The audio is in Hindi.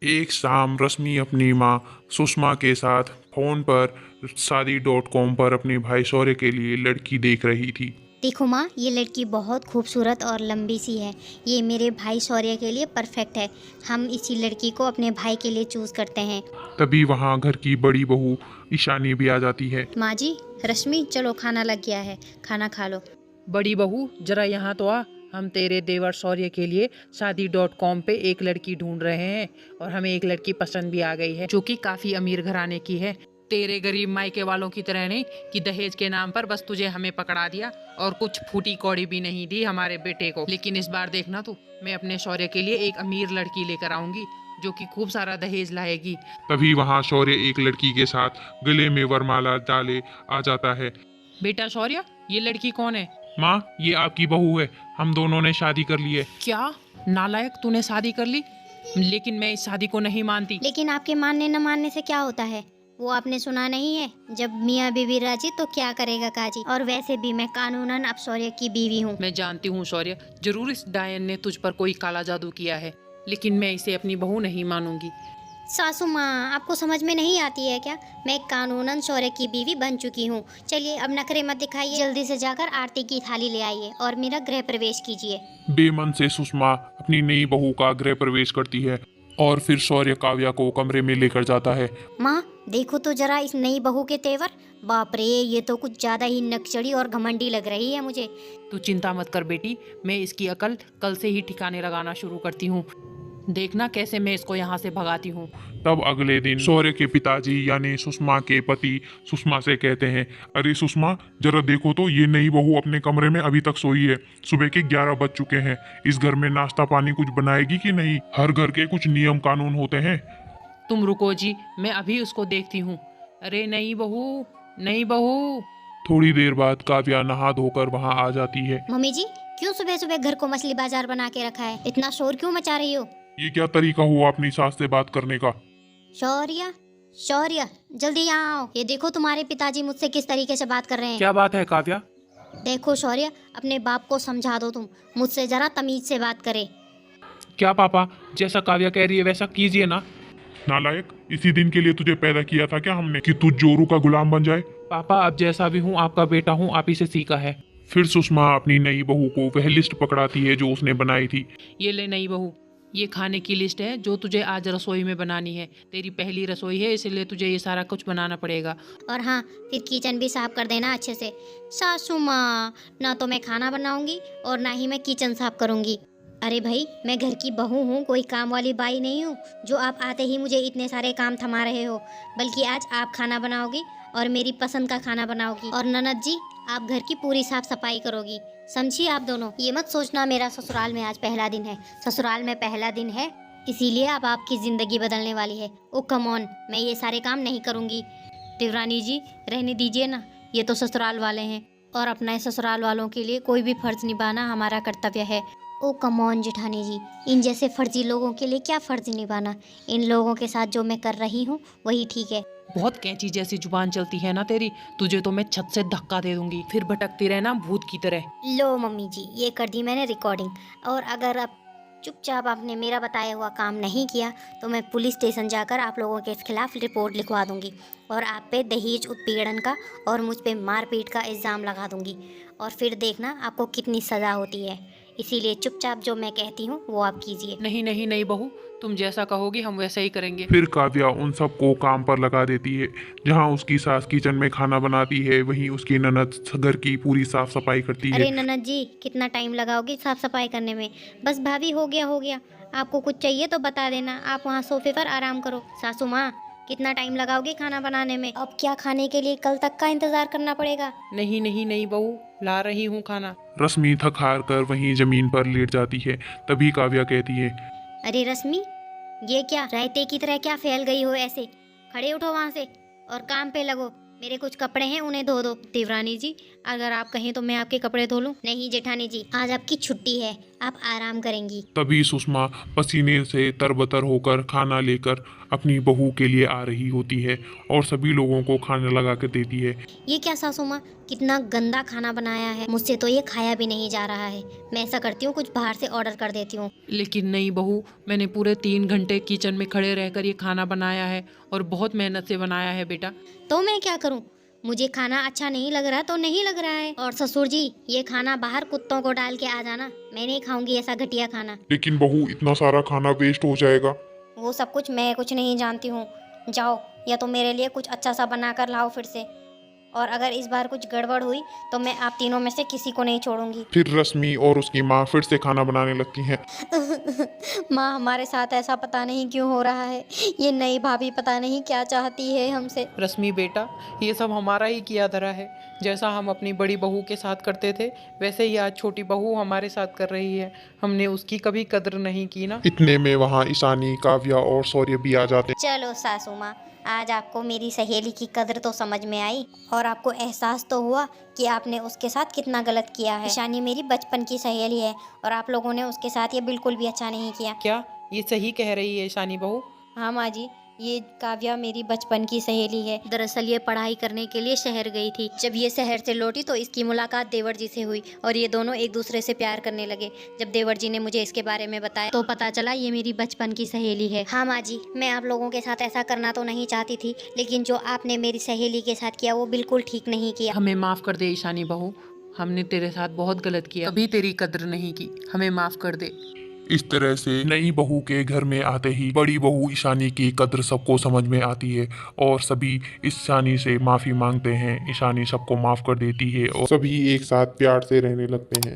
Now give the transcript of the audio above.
एक शाम रश्मि अपनी माँ सुषमा के साथ फोन पर शादी.com पर अपने भाई शौर्य के लिए लड़की देख रही थी। देखो माँ, ये लड़की बहुत खूबसूरत और लंबी सी है। ये मेरे भाई शौर्य के लिए परफेक्ट है। हम इसी लड़की को अपने भाई के लिए चूज करते हैं। तभी वहाँ घर की बड़ी बहू ईशानी भी आ जाती है। माँ जी, रश्मि चलो खाना लग गया है, खाना खा लो। बड़ी बहू जरा यहाँ तो आ। हम तेरे देवर शौर्य के लिए शादी.com पे एक लड़की ढूंढ रहे हैं और हमें एक लड़की पसंद भी आ गई है जो कि काफी अमीर घराने की है। तेरे गरीब मायके वालों की तरह नहीं कि दहेज के नाम पर बस तुझे हमें पकड़ा दिया और कुछ फूटी कौड़ी भी नहीं दी हमारे बेटे को। लेकिन इस बार देखना तू, मैं अपने शौर्य के लिए एक अमीर लड़की लेकर आऊंगी जो कि खूब सारा दहेज लाएगी। तभी वहाँ शौर्य एक लड़की के साथ गले में वरमाला डाले आ जाता है। बेटा शौर्य, ये लड़की कौन है? माँ, ये आपकी बहू है। हम दोनों ने शादी कर ली है। क्या नालायक, तूने शादी कर ली? लेकिन मैं इस शादी को नहीं मानती। लेकिन आपके मानने न मानने से क्या होता है? वो आपने सुना नहीं है, जब मियाँ बीवी राजी तो क्या करेगा काजी। और वैसे भी मैं कानूनन अब शौर्य की बीवी हूँ। मैं जानती हूँ शौर्य, जरूर इस डायन ने तुझ पर कोई काला जादू किया है, लेकिन मैं इसे अपनी बहू नहीं मानूंगी। सासू माँ, आपको समझ में नहीं आती है क्या? मैं कानूनन शौर्य की बीवी बन चुकी हूँ। चलिए अब नखरे मत दिखाइए, जल्दी से जाकर आरती की थाली ले आइए और मेरा गृह प्रवेश कीजिए। बेमन से सुषमा अपनी नई बहू का गृह प्रवेश करती है और फिर शौर्य काव्या को कमरे में लेकर जाता है। माँ देखो तो जरा इस नई बहू के तेवर। बाप रे, ये तो कुछ ज्यादा ही नक्सड़ी और घमंडी लग रही है मुझे। तू चिंता मत कर बेटी, मैं इसकी अकल कल से ही ठिकाने लगाना शुरू करती हूँ। देखना कैसे मैं इसको यहाँ से भगाती हूँ। तब अगले दिन शौर्य के पिताजी यानी सुषमा के पति सुषमा से कहते हैं, अरे सुषमा, जरा देखो तो ये नई बहू अपने कमरे में अभी तक सोई है। सुबह के 11 बज चुके हैं। इस घर में नाश्ता पानी कुछ बनाएगी कि नहीं? हर घर के कुछ नियम कानून होते हैं। तुम रुको जी, मैं अभी उसको देखती हूँ। अरे नई बहू, नई बहू। थोड़ी देर बाद काव्या नहा धोकर वहाँ आ जाती है। मम्मी जी, क्यों सुबह सुबह घर को मछली बाजार बना के रखा है? इतना शोर क्यों मचा रही हो? ये क्या तरीका हुआ अपनी सास से बात करने का? शौर्य, शौर्य जल्दी यहाँ आओ। ये देखो तुम्हारे पिताजी मुझसे किस तरीके से बात कर रहे हैं। क्या बात है काव्या? देखो शौर्य, अपने बाप को समझा दो, तुम मुझसे जरा तमीज से बात करे। क्या पापा, जैसा काव्या कह रही है वैसा कीजिए ना। नालायक, इसी दिन के लिए तुझे पैदा किया था क्या हमने, कि तू जोरू का गुलाम बन जाए? पापा अब जैसा भी हूँ आपका बेटा हूँ, आप ही से सीखा है। फिर सुषमा अपनी नई बहू को वह लिस्ट पकड़ाती है जो उसने बनाई थी। ये ले नई बहू, ये खाने की लिस्ट है जो तुझे आज रसोई में बनानी है। तेरी पहली रसोई है इसलिए तुझे ये सारा कुछ बनाना पड़ेगा। और हाँ, फिर किचन भी साफ कर देना अच्छे से। सासू माँ, ना तो मैं खाना बनाऊंगी और ना ही मैं किचन साफ करूंगी। अरे भाई, मैं घर की बहू हूँ, कोई काम वाली बाई नहीं हूँ जो आप आते ही मुझे इतने सारे काम थमा रहे हो। बल्कि आज आप खाना बनाओगी और मेरी पसंद का खाना बनाओगी। और ननद जी, आप घर की पूरी साफ सफाई करोगी। समझिए आप दोनों। ये मत सोचना मेरा ससुराल में आज पहला दिन है। ससुराल में पहला दिन है इसीलिए अब आपकी जिंदगी बदलने वाली है। ओ कम ऑन, मैं ये सारे काम नहीं करूँगी। देवरानी जी, रहने दीजिए ना, ये तो ससुराल वाले हैं और अपने ससुराल वालों के लिए कोई भी फर्ज निभाना हमारा कर्तव्य है। ओ कम ऑन जेठानी जी, इन जैसे फर्जी लोगों के लिए क्या फर्ज निभाना। इन लोगों के साथ जो मैं कर रही हूँ वही ठीक है। बहुत कैंची जैसी जुबान चलती है ना तेरी, तुझे तो मैं छत से धक्का दे दूंगी, फिर भटकती रहना भूत की तरह। लो मम्मी जी, ये कर दी मैंने रिकॉर्डिंग। और अगर अब चुपचाप आपने मेरा बताया हुआ काम नहीं किया तो मैं पुलिस स्टेशन जाकर आप लोगों के खिलाफ रिपोर्ट लिखवा दूंगी और आप पे दहेज उत्पीड़न का और मुझ पे मारपीट का इल्ज़ाम लगा दूंगी। और फिर देखना आपको कितनी सज़ा होती है। इसीलिए चुपचाप जो मैं कहती हूँ वो आप कीजिए। नहीं नहीं नहीं बहू, तुम जैसा कहोगी हम वैसा ही करेंगे। फिर काव्या उन सबको काम पर लगा देती है। जहाँ उसकी सास किचन में खाना बनाती है, वहीं उसकी ननद घर की पूरी साफ सफाई करती अरे है। ननद जी, कितना टाइम लगाओगी साफ सफाई करने में? बस भाभी, हो गया हो गया। आपको कुछ चाहिए तो बता देना, आप वहाँ सोफे पर आराम करो। सासू माँ, कितना टाइम लगाओगी खाना बनाने में? अब क्या खाने के लिए कल तक का इंतजार करना पड़ेगा? नहीं नहीं नहीं बहू, ला रही हूँ खाना। रश्मि थक हार कर वहीं जमीन पर लेट जाती है। तभी काव्या कहती है, अरे रश्मि, ये क्या रायते की तरह क्या फैल गई हो ऐसे? खड़े उठो वहाँ से और काम पे लगो। मेरे कुछ कपड़े हैं, उन्हें धो दो। देवरानी जी, अगर आप कहें तो मैं आपके कपड़े धो लूं? नहीं जेठानी जी, आज आपकी छुट्टी है। आप आराम करेंगी। तभी सुषमा पसीने से तरबतर होकर खाना लेकर अपनी बहू के लिए आ रही होती है और सभी लोगों को खाना लगा कर देती है। ये क्या सासू माँ, कितना गंदा खाना बनाया है, मुझसे तो ये खाया भी नहीं जा रहा है। मैं ऐसा करती हूँ, कुछ बाहर से ऑर्डर कर देती हूँ। लेकिन नहीं बहू, मैंने पूरे 3 घंटे किचन में खड़े रहकर ये खाना बनाया है और बहुत मेहनत से बनाया है बेटा। तो मैं क्या करूँ, मुझे खाना अच्छा नहीं लग रहा तो नहीं लग रहा है। और ससुर जी, ये खाना बाहर कुत्तों को डाल के आ जाना, मैं नहीं खाऊंगी ऐसा घटिया खाना। लेकिन बहू, इतना सारा खाना वेस्ट हो जाएगा। वो सब कुछ मैं कुछ नहीं जानती हूँ। जाओ, या तो मेरे लिए कुछ अच्छा सा बना कर लाओ फिर से, और अगर इस बार कुछ गड़बड़ हुई तो मैं आप तीनों में से किसी को नहीं छोड़ूंगी। फिर रश्मि और उसकी माँ फिर से खाना बनाने लगती हैं। माँ, हमारे साथ ऐसा पता नहीं क्यों हो रहा है। ये नई भाभी पता नहीं क्या चाहती है हमसे। रश्मि बेटा, ये सब हमारा ही किया धरा है। जैसा हम अपनी बड़ी बहू के साथ करते थे वैसे ही आज छोटी बहू हमारे साथ कर रही है। हमने उसकी कभी कद्र नहीं की ना। इतने में वहाँ ईशानी, काव्या और शौर्य भी आ जाते हैं। चलो सासू माँ, आज आपको मेरी सहेली की कद्र तो समझ में आई और आपको एहसास तो हुआ कि आपने उसके साथ कितना गलत किया है। ईशानी मेरी बचपन की सहेली है और आप लोगों ने उसके साथ ये बिल्कुल भी अच्छा नहीं किया। क्या ये सही कह रही है ईशानी बहू? हाँ माँ जी, ये काव्या मेरी बचपन की सहेली है। दरअसल ये पढ़ाई करने के लिए शहर गई थी। जब ये शहर से लौटी तो इसकी मुलाकात देवर जी से हुई और ये दोनों एक दूसरे से प्यार करने लगे। जब देवर जी ने मुझे इसके बारे में बताया तो पता चला ये मेरी बचपन की सहेली है। हाँ माँ जी, मैं आप लोगों के साथ ऐसा करना तो नहीं चाहती थी, लेकिन जो आपने मेरी सहेली के साथ किया वो बिल्कुल ठीक नहीं किया। हमें माफ कर दे ईशानी बहू, हमने तेरे साथ बहुत गलत किया, कभी तेरी कद्र नहीं की, हमें माफ कर दे। इस तरह से नई बहू के घर में आते ही बड़ी बहू ईशानी की कद्र सबको समझ में आती है और सभी ईशानी से माफी मांगते हैं। ईशानी सबको माफ कर देती है और सभी एक साथ प्यार से रहने लगते हैं।